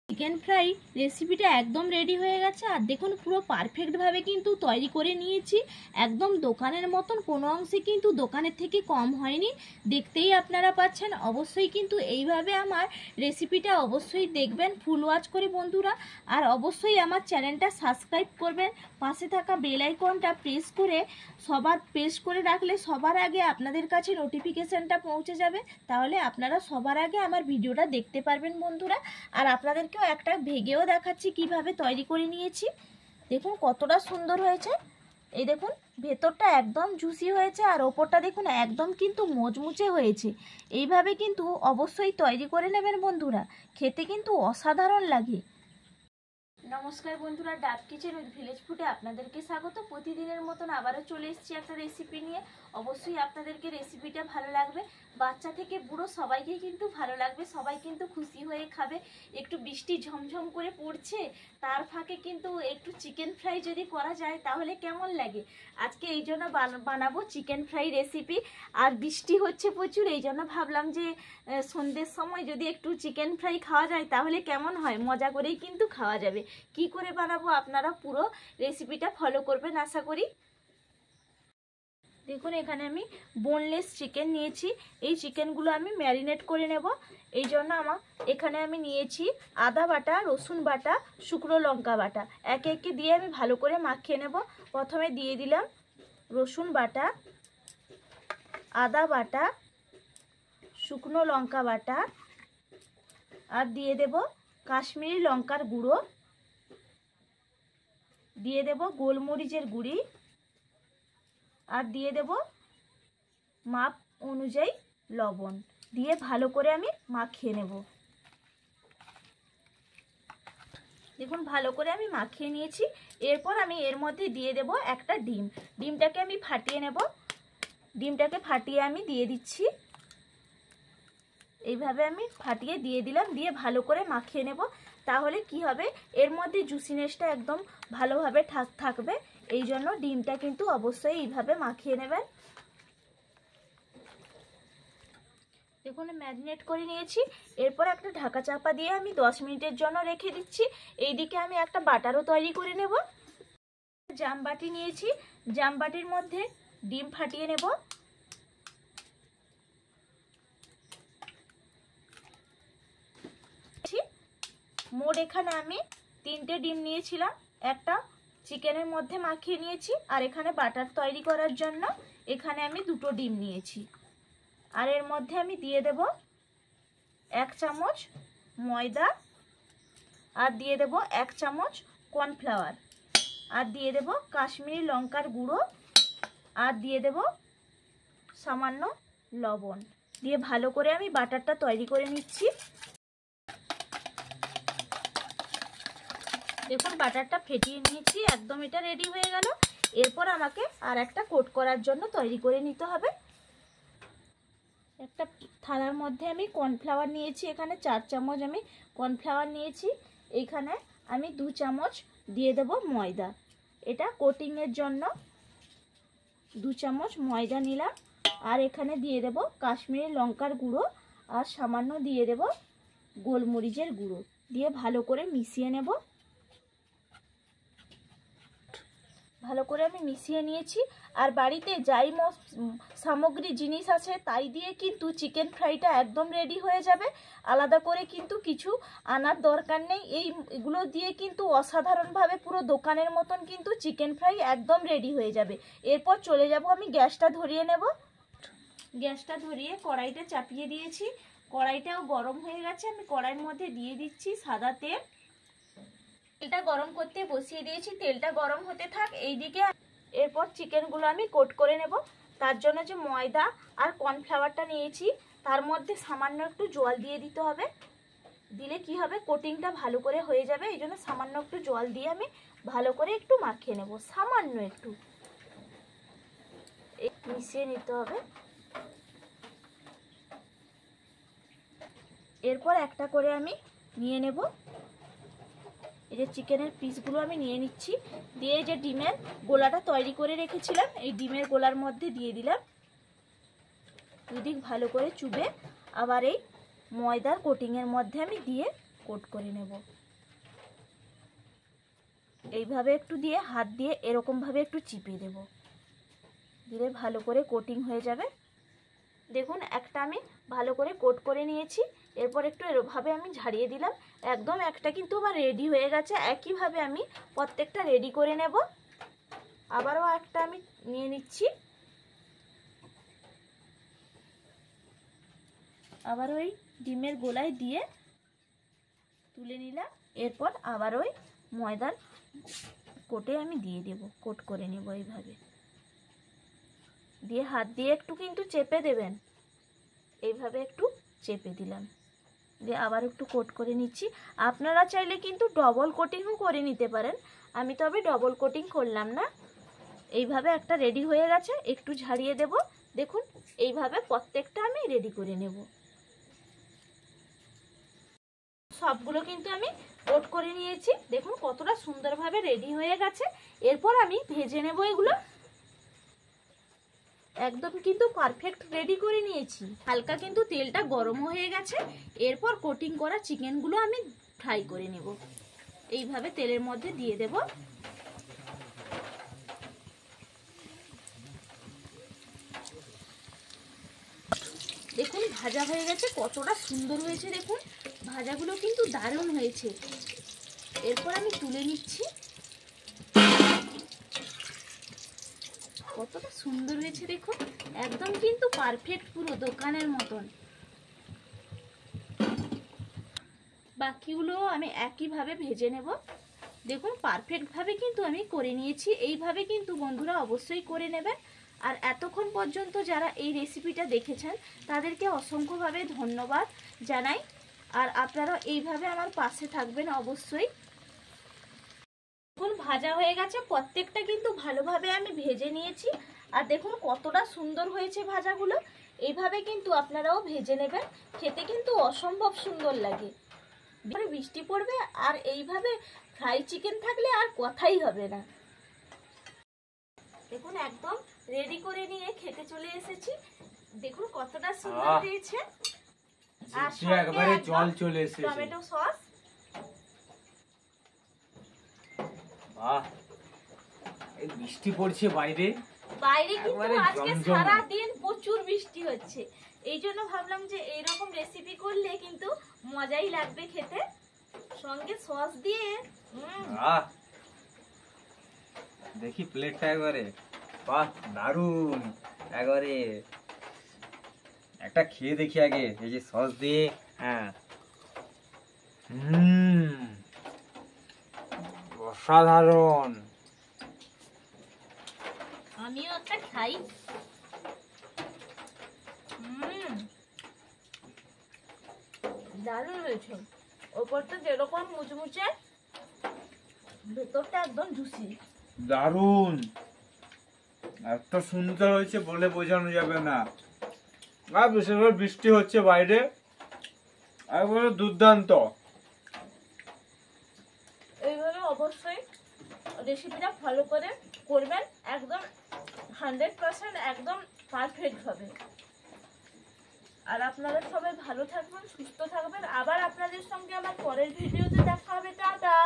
Chicken fry রেসিপিটা একদম ready হয়ে গেছে। আর দেখুন পুরো পারফেক্টভাবে কিন্তু তৈরি করে নিয়েছি, একদম দোকানের মতন, কোনো অংশে কিন্তু দোকানের থেকে কম হয়নি। দেখতেই আপনারা পাচ্ছেন। অবশ্যই কিন্তু এইভাবে আমার রেসিপিটা অবশ্যই দেখবেন ফুল ওয়াচ করে বন্ধুরা। আর অবশ্যই আমার চ্যানেলটা সাবস্ক্রাইব করবেন, পাশে থাকা বেল আইকনটা প্রেস করে রাখলে সবার আগে আপনাদের কাছে নোটিফিকেশানটা পৌঁছে যাবে। তাহলে আপনারা সবার আগে আমার ভিডিওটা দেখতে পারবেন বন্ধুরা। আর আপনাদেরকেও একটা ভেঙেও দেখাচ্ছি কিভাবে তৈরি করে নিয়েছি। দেখুন কতটা সুন্দর হয়েছে। এই দেখুন ভেতরটা একদম জুসি হয়েছে আর ওপরটা দেখুন একদম কিন্তু মুচমুচে হয়েছে। এইভাবে কিন্তু অবশ্যই তৈরি করে নেবেন বন্ধুরা, খেতে কিন্তু অসাধারণ লাগে। নমস্কার বন্ধুরা, ডাব কিচেন উইথ ভিলেজ ফুডে আপনাদেরকে স্বাগত। প্রতিদিনের মতন আবারও চলে এসেছি একটা রেসিপি নিয়ে। অবশ্যই আপনাদেরকে রেসিপিটা ভালো লাগবে, বাচ্চা থেকে বুড়ো সবাইকে কিন্তু ভালো লাগবে, সবাই কিন্তু খুশি হয়ে খাবে। একটু বৃষ্টি ঝমঝম করে পড়ছে, তার ফাঁকে কিন্তু একটু চিকেন ফ্রাই যদি করা যায় তাহলে কেমন লাগে। আজকে এই জন্য বানাবো চিকেন ফ্রাই রেসিপি। আর বৃষ্টি হচ্ছে প্রচুর, এই জন্য ভাবলাম যে সন্ধ্যের সময় যদি একটু চিকেন ফ্রাই খাওয়া যায় তাহলে কেমন হয়, মজা করেই কিন্তু খাওয়া যাবে। কি করে বানাবো আপনারা পুরো রেসিপিটা ফলো করবেন আশা করি। দেখুন এখানে আমি বোনলেস চিকেন নিয়েছি। এই চিকেনগুলো আমি ম্যারিনেট করে নেব। এই জন্য এখানে আমি নিয়েছি আদা বাটা, রসুন বাটা, শুকনো লঙ্কা বাটা। একে একে দিয়ে আমি ভালো করে মাখিয়ে নেব। প্রথমে দিয়ে দিলাম রসুন বাটা, আদা বাটা, শুকনো লঙ্কা বাটা, আর দিয়ে দেব কাশ্মীরি লঙ্কার গুঁড়ো, দিয়ে দেব গোলমরিচের গুঁড়ি, আর দিয়ে দেব মাপ অনুযায়ী লবণ। দিয়ে ভালো করে আমি মাখিয়ে নেব। দেখুন ভালো করে আমি মাখিয়ে নিয়েছি। এরপর আমি এর মধ্যে দিয়ে দেব একটা ডিম। ডিমটাকে আমি ফাটিয়ে নেব। ডিমটাকে ফাটিয়ে আমি দিয়ে দিচ্ছি। এইভাবে আমি ফাটিয়ে দিয়ে দিলাম, দিয়ে ভালো করে মাখিয়ে নেব। তাহলে কি হবে, এর মধ্যে জুসিনেসটা একদম ভালোভাবে থাকবে। এই জন্য ডিমটা কিন্তু অবশ্যই এইভাবে মাখিয়ে নেবেন। দেখুন ম্যারিনেট করে নিয়েছি। এরপর একটা ঢাকা চাপা দিয়ে আমি 10 মিনিটের জন্য রেখে দিচ্ছি। এইদিকে আমি একটা বাটারও তৈরি করে নেব। জামবাটি নিয়েছি, জামবাটির মধ্যে ডিম ফাটিয়ে নেব। মোট এখানে আমি 3টে ডিম নিয়েছিলাম, একটা চিকেনের মধ্যে মাখিয়ে নিয়েছি। আর এখানে বাটার তৈরি করার জন্য এখানে আমি 2টো ডিম নিয়েছি। আর এর মধ্যে আমি দিয়ে দেব 1 চামচ ময়দা, আর দিয়ে দেব 1 চামচ কর্নফ্লাওয়ার, আর দিয়ে দেব কাশ্মীরি লঙ্কার গুঁড়ো, আর দিয়ে দেব সামান্য লবণ। দিয়ে ভালো করে আমি বাটারটা তৈরি করে নিচ্ছি। দেখুন বাটারটা ফেটিয়ে নিয়েছি, একদম এটা রেডি হয়ে গেল। এরপর আমাকে আর একটা কোট করার জন্য তৈরি করে নিতে হবে। একটা থালার মধ্যে আমি কর্নফ্লাওয়ার নিয়েছি, এখানে 4 চামচ আমি কর্নফ্লাওয়ার নিয়েছি। এইখানে আমি 2 চামচ দিয়ে দেব ময়দা। এটা কোটিংয়ের জন্য 2 চামচ ময়দা নিলাম। আর এখানে দিয়ে দেব কাশ্মীরি লঙ্কার গুঁড়ো, আর সামান্য দিয়ে দেব গোলমরিচের গুঁড়ো। দিয়ে ভালো করে মিশিয়ে নেব। ভালো করে আমি মিশিয়ে নিয়েছি। আর বাড়িতে যাই সামগ্রী জিনিস আছে তাই দিয়ে কিন্তু চিকেন ফ্রাইটা একদম রেডি হয়ে যাবে। আলাদা করে কিন্তু কিছু আনার দরকার নেই। এইগুলো দিয়ে কিন্তু অসাধারণভাবে পুরো দোকানের মতন কিন্তু চিকেন ফ্রাই একদম রেডি হয়ে যাবে। এরপর চলে যাব, আমি গ্যাসটা ধরিয়ে নেব। গ্যাসটা ধরিয়ে কড়াইটা চাপিয়ে দিয়েছি। কড়াইটাও গরম হয়ে গেছে। আমি কড়াইয়ের মধ্যে দিয়ে দিচ্ছি সাদা তেল। তেলটা গরম করতে বসিয়ে দিয়েছি, তেলটা গরম হতে থাক। এইদিকে এরপর চিকেনগুলো আমি কোট করে নেব। তার জন্য যে ময়দা আর কর্নফ্লাওয়ারটা নিয়েছি তার মধ্যে সামান্য একটু জল দিয়ে দিতে হবে। দিলে কি হবে, কোটিংটা ভালো করে হয়ে যাবে। এই জন্য সামান্য একটু জল দিয়ে আমি ভালো করে একটু মাখিয়ে নেব, সামান্য একটু মিশিয়ে নিতে হবে। এরপর একটা করে আমি নিয়ে নেব। এই যে চিকেনের পিসগুলো আমি নিয়ে নিচ্ছি। দিয়ে যে ডিমের গোলাটা তৈরি করে রেখেছিলাম এই ডিমের গোলার মধ্যে দিয়ে দিলাম। দুদিক ভালো করে চুবে আবার এই ময়দার কোটিংয়ের মধ্যে আমি দিয়ে কোট করে নেব। এইভাবে একটু দিয়ে হাত দিয়ে এরকমভাবে একটু চিপে দেব, দিলে ভালো করে কোটিং হয়ে যাবে। দেখুন একটা আমি ভালো করে কোট করে নিয়েছি, এরপর একটু এরভাবে আমি ঝাড়িয়ে দিলাম। একদম একটা কিন্তু আমার রেডি হয়ে গেছে। একইভাবে আমি প্রত্যেকটা রেডি করে নেব। আবারও একটা আমি নিয়ে নিচ্ছি, আবার ওই ডিমের গোলায় দিয়ে তুলে নিলাম। এরপর আবার ওই ময়দার কোটে আমি দিয়ে দেব, কোট করে নেব এইভাবে দিয়ে হাত দিয়ে একটু কিন্তু চেপে দেবেন। এইভাবে একটু চেপে দিলাম, দিয়ে আবার একটু কোট করে নিচ্ছি। আপনারা চাইলে কিন্তু ডবল কোটিংও করে নিতে পারেন, আমি তবে ডবল কোটিং করলাম না। এইভাবে একটা রেডি হয়ে গেছে, একটু ঝাড়িয়ে দেব। দেখুন এইভাবে প্রত্যেকটা আমি রেডি করে নেব। সবগুলো কিন্তু আমি কোট করে নিয়েছি, দেখুন কতটা সুন্দরভাবে রেডি হয়ে গেছে। এরপর আমি ভেজে নেব এগুলো। একদম কিন্তু পারফেক্ট রেডি করে নিয়েছি। হালকা কিন্তু তেলটা গরম হয়ে গেছে। এরপর কোটিং করা চিকেনগুলো আমি ফ্রাই করে নেব। এইভাবে তেলের মধ্যে দিয়ে দেব। দেখুন ভাজা হয়ে গেছে, কতটা সুন্দর হয়েছে। দেখুন ভাজাগুলো কিন্তু দারুণ হয়েছে। এরপর আমি তুলে নিচ্ছি, কতটা সুন্দর হয়েছে দেখুন, একদম কিন্তু পারফেক্ট পুরো দোকানের মতন। বাকিগুলো আমি একইভাবে ভেজে নেব। দেখুন পারফেক্ট ভাবে কিন্তু আমি করে নিয়েছি। এইভাবে কিন্তু বন্ধুরা অবশ্যই করে নেবেন। আর এতক্ষণ পর্যন্ত যারা এই রেসিপিটা দেখেছেন তাদেরকে অসংখ্যভাবে ধন্যবাদ জানাই। আর আপনারা এইভাবে আমার পাশে থাকবেন অবশ্যই। দেখুন ভাজা হয়ে গেছে, প্রত্যেকটা কিন্তু ভালোভাবে আমি ভেজে নিয়েছি। আর দেখুন কতটা সুন্দর হয়েছে ভাজাগুলো। এইভাবে কিন্তু আপনারাও ভেজে নেবেন, খেতে কিন্তু অসম্ভব সুন্দর লাগে। বৃষ্টি পড়বে আর এইভাবে ফ্রাই চিকেন থাকলে আর কথাই হবে না। দেখুন একদম রেডি করে নিয়ে খেতে চলে এসেছি। দেখুন কতটা সুন্দর হয়েছে। আর একবারে জল চলে এসেছে, টমেটো সস। বাহ, এই বৃষ্টি পড়ছে বাইরে। বাইরে কিন্তু আজকে সারা দিন প্রচুর বৃষ্টি হচ্ছে। এই জন্য ভাবলাম যে এইরকম রেসিপি করলে কিন্তু মজাই লাগবে খেতে, সঙ্গে সস দিয়ে। দেখি প্লেটটা একবারে, বাহ দারুন। একবারে একটা খেয়ে দেখি আগে, এই যে সস দিয়ে। হ্যাঁ, অসাধারণ। আমিও একটা খাই। দারুণ হয়েছে। ওপরটা যেরকম মুচমুচে, ভেতরটা একদম জুসি। দারুন, এত সুন্দর হয়েছে বলে বোঝানো যাবে না। আর বিশেষ করে বৃষ্টি হচ্ছে বাইরে, একবারে দুর্দান্ত। এইভাবে অবশ্যই রেসিপিটা ফলো করে করবেন, একদম 100% একদম পারফেক্ট হবে। আর আপনারা সবাই ভালো থাকবেন, সুস্থ থাকবেন। আবার আপনাদের সঙ্গে আমার পরের ভিডিওতে দেখা হবে। টাটা।